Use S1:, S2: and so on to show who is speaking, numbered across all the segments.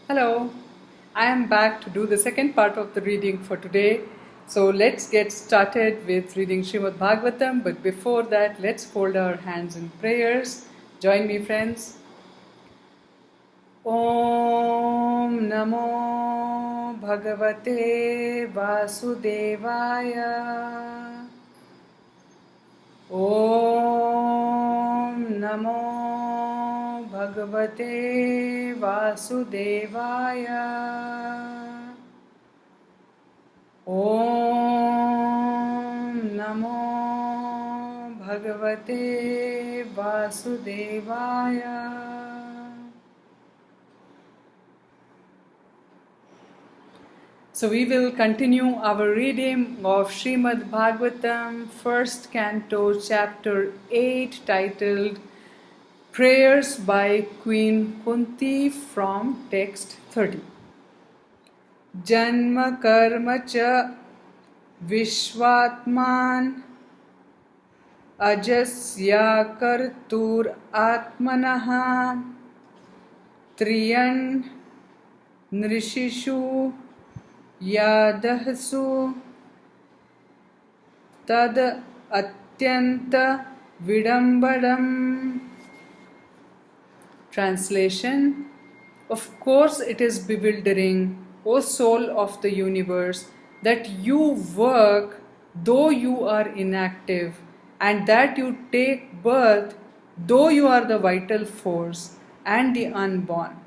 S1: Hello, I am back to do the second part of the reading for today. So let's get started with reading Srimad Bhagavatam. But before that, let's fold our hands in prayers. Join me, friends. Om Namo Bhagavate Vasudevaya. Om Namo Bhagavate Vasudevaya. Om Namo Bhagavate Vasudevaya. So we will continue our reading of Srimad Bhagavatam, first canto, chapter 8, titled Prayers by Queen Kunti, from text 30. Janma karma cha vishvatman ajasya kartur atmanaha triyan nrishishu yadahsu tad atyanta vidambadam. Translation: Of course it is bewildering, O soul of the universe, that you work though you are inactive, and that you take birth though you are the vital force and the unborn.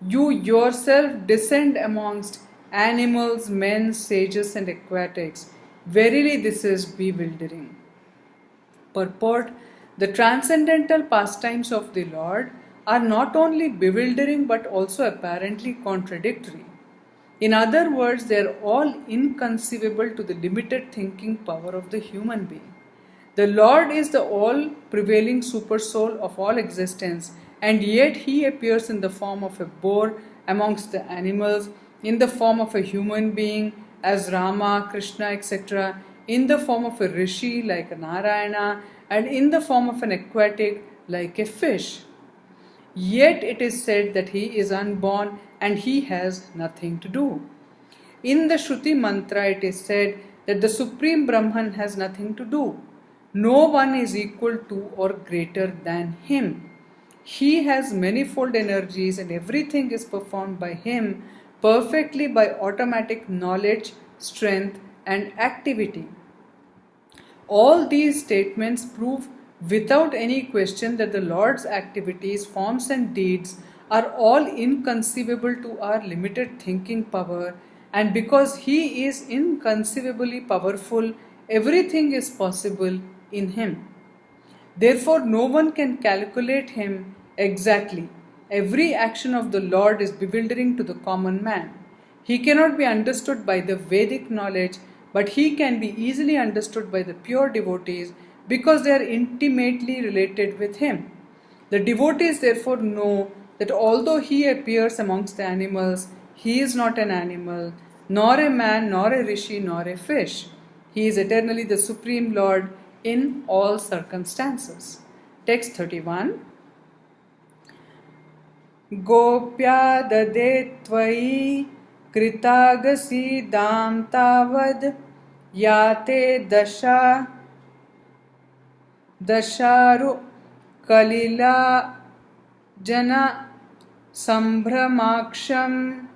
S1: You yourself descend amongst animals, men, sages, and aquatics. Verily, this is bewildering. Purport: The transcendental pastimes of the Lord are not only bewildering but also apparently contradictory. In other words, they are all inconceivable to the limited thinking power of the human being. The Lord is the all-prevailing supersoul of all existence, and yet He appears in the form of a boar amongst the animals, in the form of a human being as Rama, Krishna, etc., in the form of a rishi like a Narayana, and in the form of an aquatic like a fish. Yet it is said that he is unborn and he has nothing to do. In the Shruti mantra it is said that the Supreme Brahman has nothing to do. No one is equal to or greater than him. He has manifold energies and everything is performed by him perfectly by automatic knowledge, strength, and activity. All these statements prove without any question that the Lord's activities, forms, and deeds are all inconceivable to our limited thinking power, and because He is inconceivably powerful, everything is possible in Him. Therefore, no one can calculate Him exactly. Every action of the Lord is bewildering to the common man. He cannot be understood by the Vedic knowledge, but He can be easily understood by the pure devotees because they are intimately related with Him. The devotees therefore know that although He appears amongst the animals, He is not an animal, nor a man, nor a rishi, nor a fish. He is eternally the Supreme Lord in all circumstances. Text 31. Gopya dade tvai kritagasi dam tavad yate dasharu kalila jana sambhramaksham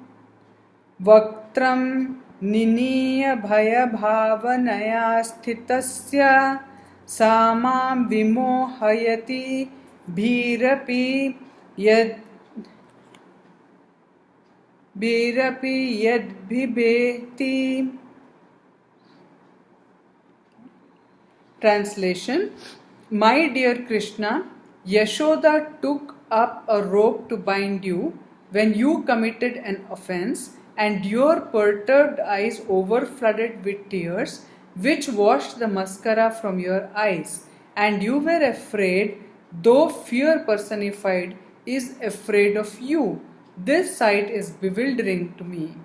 S1: vaktram niniya bhaya bhavanaya sthitasya samam vimohayati bhirapi yadbhibeti. Translation: My dear Krishna, Yashoda took up a rope to bind you when you committed an offense, and your perturbed eyes overflooded with tears, which washed the mascara from your eyes, and you were afraid, though fear personified is afraid of you. This sight is bewildering to me.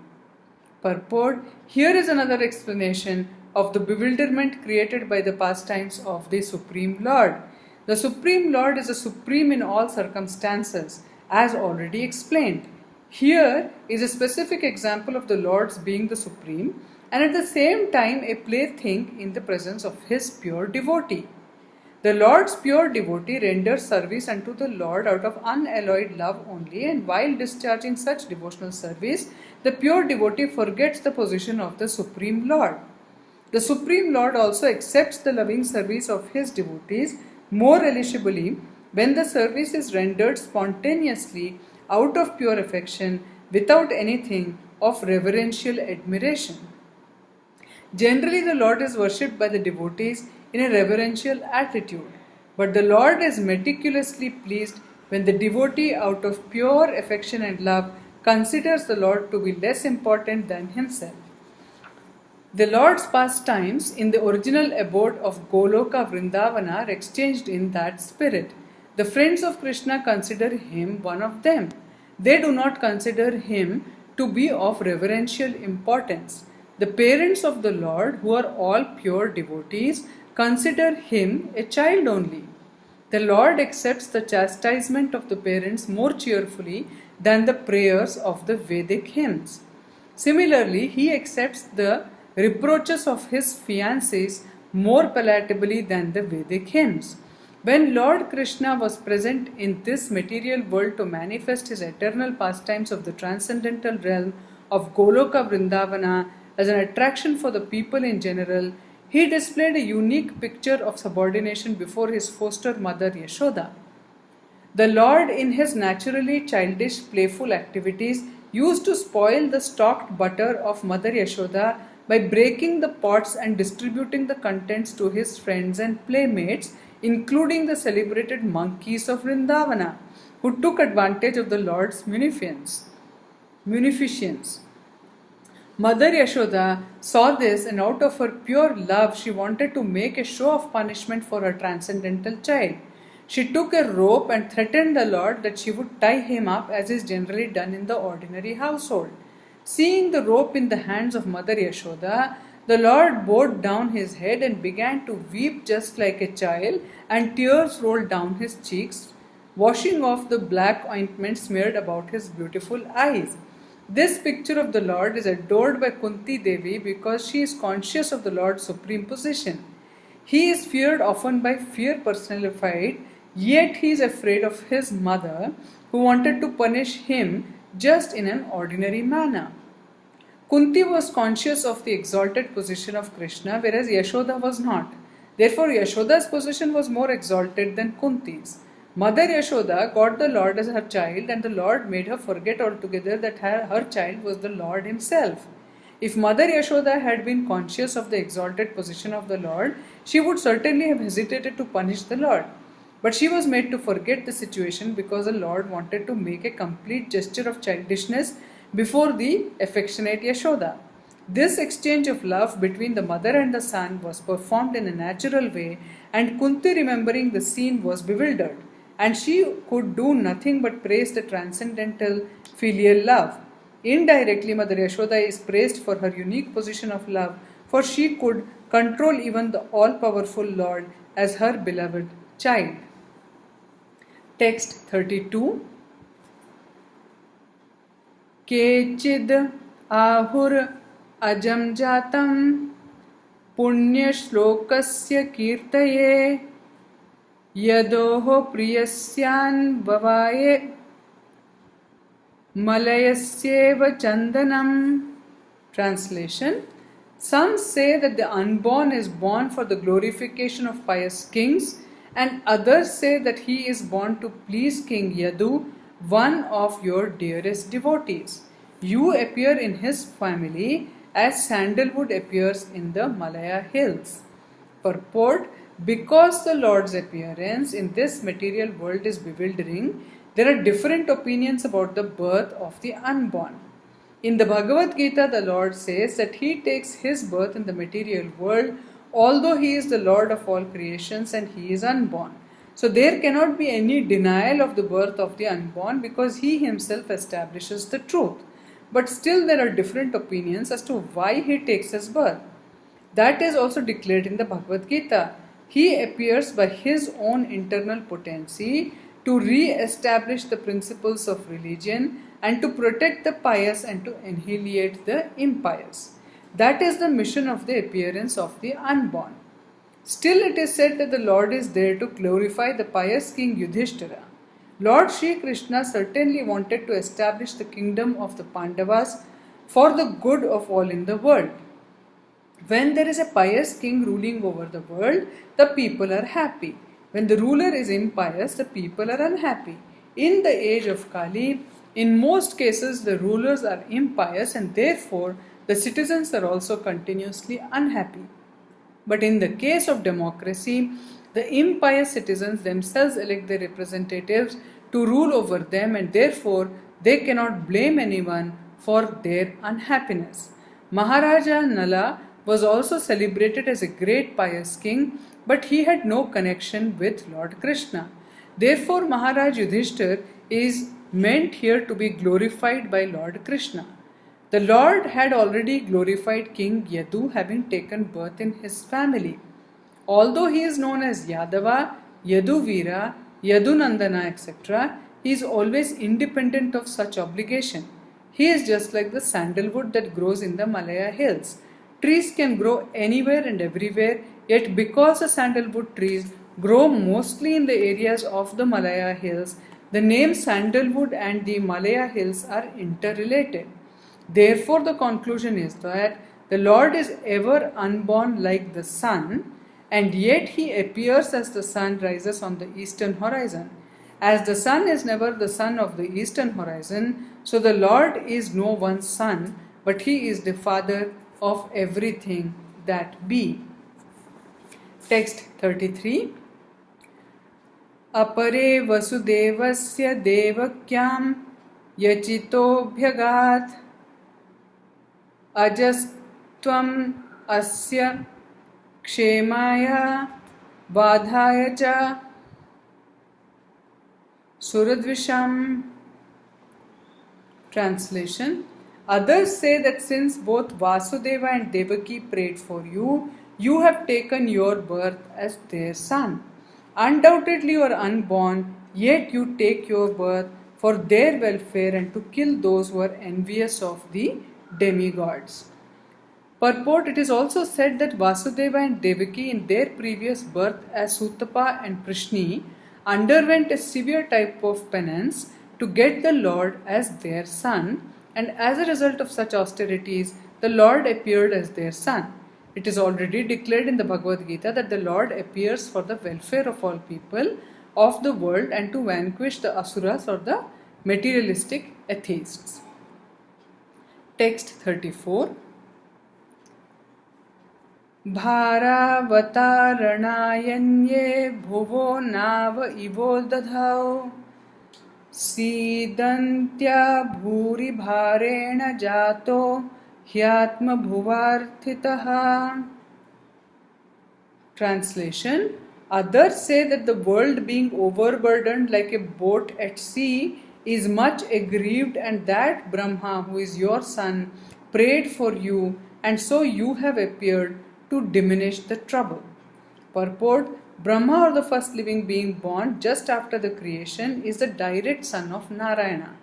S1: Purport: Here is another explanation of the bewilderment created by the pastimes of the Supreme Lord. The Supreme Lord is a supreme in all circumstances, as already explained. Here is a specific example of the Lord's being the supreme and at the same time a plaything in the presence of his pure devotee. The Lord's pure devotee renders service unto the Lord out of unalloyed love only, and while discharging such devotional service, the pure devotee forgets the position of the Supreme Lord. The Supreme Lord also accepts the loving service of his devotees more relishably when the service is rendered spontaneously out of pure affection without anything of reverential admiration. Generally, the Lord is worshipped by the devotees in a reverential attitude, but the Lord is meticulously pleased when the devotee, out of pure affection and love, considers the Lord to be less important than himself. The Lord's pastimes in the original abode of Goloka Vrindavana are exchanged in that spirit. The friends of Krishna consider him one of them. They do not consider him to be of reverential importance. The parents of the Lord, who are all pure devotees, consider him a child only. The Lord accepts the chastisement of the parents more cheerfully than the prayers of the Vedic hymns. Similarly, he accepts the reproaches of his fiancés more palatably than the Vedic hymns. When Lord Krishna was present in this material world to manifest his eternal pastimes of the transcendental realm of Goloka Vrindavana as an attraction for the people in general, he displayed a unique picture of subordination before his foster mother Yashoda. The Lord, in his naturally childish, playful activities, used to spoil the stocked butter of Mother Yashoda by breaking the pots and distributing the contents to his friends and playmates, including the celebrated monkeys of Vrindavana, who took advantage of the Lord's munificence. Mother Yashoda saw this, and out of her pure love she wanted to make a show of punishment for her transcendental child. She took a rope and threatened the Lord that she would tie him up as is generally done in the ordinary household. Seeing the rope in the hands of Mother Yashoda, the Lord bowed down his head and began to weep just like a child, and tears rolled down his cheeks, washing off the black ointment smeared about his beautiful eyes. This picture of the Lord is adored by Kunti Devi because she is conscious of the Lord's supreme position. He is feared often by fear personified, yet he is afraid of his mother, who wanted to punish him just in an ordinary manner. Kunti was conscious of the exalted position of Krishna, whereas Yashoda was not. Therefore, Yashoda's position was more exalted than Kunti's. Mother Yashoda got the Lord as her child, and the Lord made her forget altogether that her child was the Lord himself. If Mother Yashoda had been conscious of the exalted position of the Lord, she would certainly have hesitated to punish the Lord. But she was made to forget the situation because the Lord wanted to make a complete gesture of childishness before the affectionate Yashoda. This exchange of love between the mother and the son was performed in a natural way, and Kunti, remembering the scene, was bewildered, and she could do nothing but praise the transcendental filial love. Indirectly, Mother Yashoda is praised for her unique position of love, for she could control even the all-powerful Lord as her beloved child. Text 32. Kechid ahur ajam jatam punya shlokasya kirtaye yadoho priyasyan bhavaye malayasyeva chandanam. Translation. Some say that the unborn is born for the glorification of pious kings, and others say that he is born to please King Yadu, one of your dearest devotees. You appear in his family as sandalwood appears in the Malaya hills. Purport. Because the Lord's appearance in this material world is bewildering, there are different opinions about the birth of the unborn. In the Bhagavad Gita, the Lord says that he takes his birth in the material world, although he is the Lord of all creations and he is unborn. So there cannot be any denial of the birth of the unborn because he himself establishes the truth. But still there are different opinions as to why he takes his birth. That is also declared in the Bhagavad Gita. He appears by his own internal potency to re-establish the principles of religion and to protect the pious and to annihilate the impious. That is the mission of the appearance of the unborn. Still, it is said that the Lord is there to glorify the pious King Yudhishthira. Lord Sri Krishna certainly wanted to establish the kingdom of the Pandavas for the good of all in the world. When there is a pious king ruling over the world, the people are happy. When the ruler is impious, the people are unhappy. In the age of Kali, in most cases the rulers are impious and therefore the citizens are also continuously unhappy. But in the case of democracy, the impious citizens themselves elect their representatives to rule over them and therefore they cannot blame anyone for their unhappiness. Maharaja Nala was also celebrated as a great pious king, but he had no connection with Lord Krishna. Therefore, Maharaj Yudhishthir is meant here to be glorified by Lord Krishna. The Lord had already glorified King Yadu, having taken birth in his family. Although he is known as Yadava, Yaduvira, Yadunandana, etc., he is always independent of such obligation. He is just like the sandalwood that grows in the Malaya hills. Trees can grow anywhere and everywhere, yet because the sandalwood trees grow mostly in the areas of the Malaya hills, the name sandalwood and the Malaya hills are interrelated. Therefore, the conclusion is that the Lord is ever unborn like the sun, and yet he appears as the sun rises on the eastern horizon. As the sun is never the sun of the eastern horizon, so the Lord is no one's son, but he is the father of everything that be. Text 33. Apare vasudevasya devakyam yachito bhyagat ajastvam asya kshemaya vadhaya cha suradvisham. Translation. Others say that since both Vasudeva and Devaki prayed for you, you have taken your birth as their son. Undoubtedly you are unborn, yet you take your birth for their welfare and to kill those who are envious of the demigods. Purport. It is also said that Vasudeva and Devaki in their previous birth as Sutapa and Prishni underwent a severe type of penance to get the Lord as their son, and as a result of such austerities, the Lord appeared as their son. It is already declared in the Bhagavad Gita that the Lord appears for the welfare of all people of the world and to vanquish the asuras or the materialistic atheists. Text 34. Bharavatāranayanye bhuvo nava ivo dadhau Sidantya bhuri bharena jato hyatma bhuvarthitaha. Translation. Others say that the world being overburdened like a boat at sea is much aggrieved, and that Brahma, who is your son, prayed for you, and so you have appeared to diminish the trouble. Purport. Brahma, or the first living being born just after the creation, is the direct son of Narayana.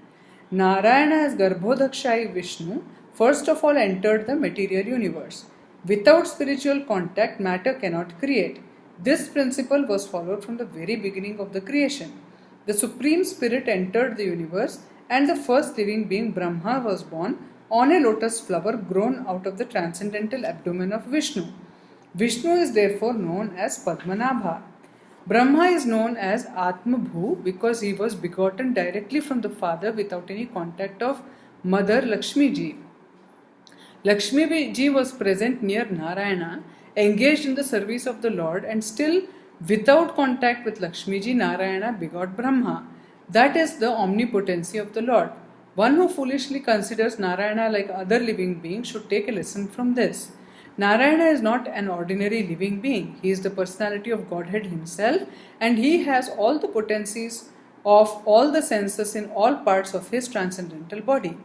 S1: Narayana, as Garbhodakshai Vishnu, first of all entered the material universe. Without spiritual contact, matter cannot create. This principle was followed from the very beginning of the creation. The Supreme Spirit entered the universe, and the first living being Brahma was born on a lotus flower grown out of the transcendental abdomen of Vishnu. Vishnu is therefore known as Padmanabha. Brahma is known as Atmabhu because he was begotten directly from the father without any contact of mother Lakshmi ji. Lakshmi ji was present near Narayana, engaged in the service of the Lord, and still without contact with Lakshmi ji, Narayana begot Brahma. That is the omnipotency of the Lord. One who foolishly considers Narayana like other living beings should take a lesson from this. Narayana is not an ordinary living being. He is the personality of Godhead himself, and he has all the potencies of all the senses in all parts of his transcendental body.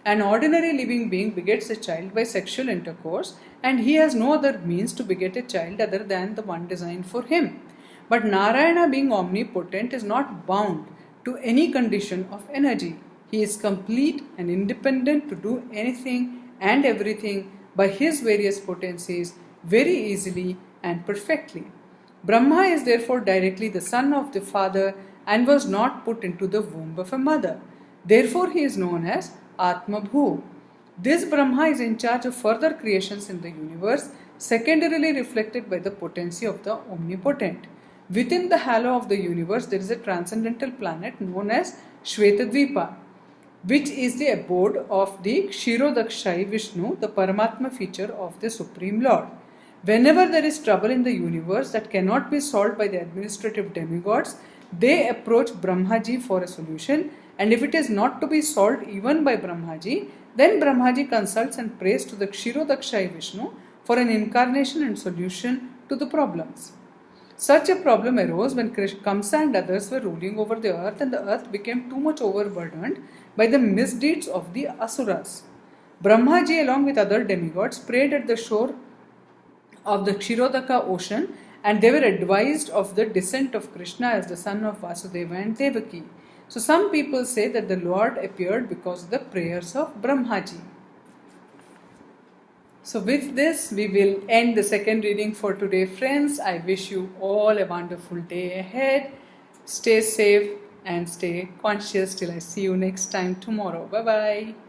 S1: An ordinary living being begets a child by sexual intercourse, and he has no other means to beget a child other than the one designed for him. But Narayana, being omnipotent, is not bound to any condition of energy. He is complete and independent to do anything and everything by his various potencies very easily and perfectly. Brahma is therefore directly the son of the Father and was not put into the womb of a mother. Therefore, he is known as Atmabhu. This Brahma is in charge of further creations in the universe, secondarily reflected by the potency of the Omnipotent. Within the halo of the universe, there is a transcendental planet known as Shvetadvipa, which is the abode of the Kshirodakshai Vishnu, the Paramatma feature of the Supreme Lord. Whenever there is trouble in the universe that cannot be solved by the administrative demigods, they approach Brahmaji for a solution, and if it is not to be solved even by Brahmaji, then Brahmaji consults and prays to the Kshirodakshai Vishnu for an incarnation and solution to the problems. Such a problem arose when Kamsa and others were ruling over the earth, and the earth became too much overburdened by the misdeeds of the Asuras. Brahmaji, along with other demigods, prayed at the shore of the Kshirodaka ocean, and they were advised of the descent of Krishna as the son of Vasudeva and Devaki. So some people say that the Lord appeared because of the prayers of Brahmaji. So with this, we will end the second reading for today, friends. I wish you all a wonderful day ahead. Stay safe and stay conscious till I see you next time tomorrow. Bye-bye.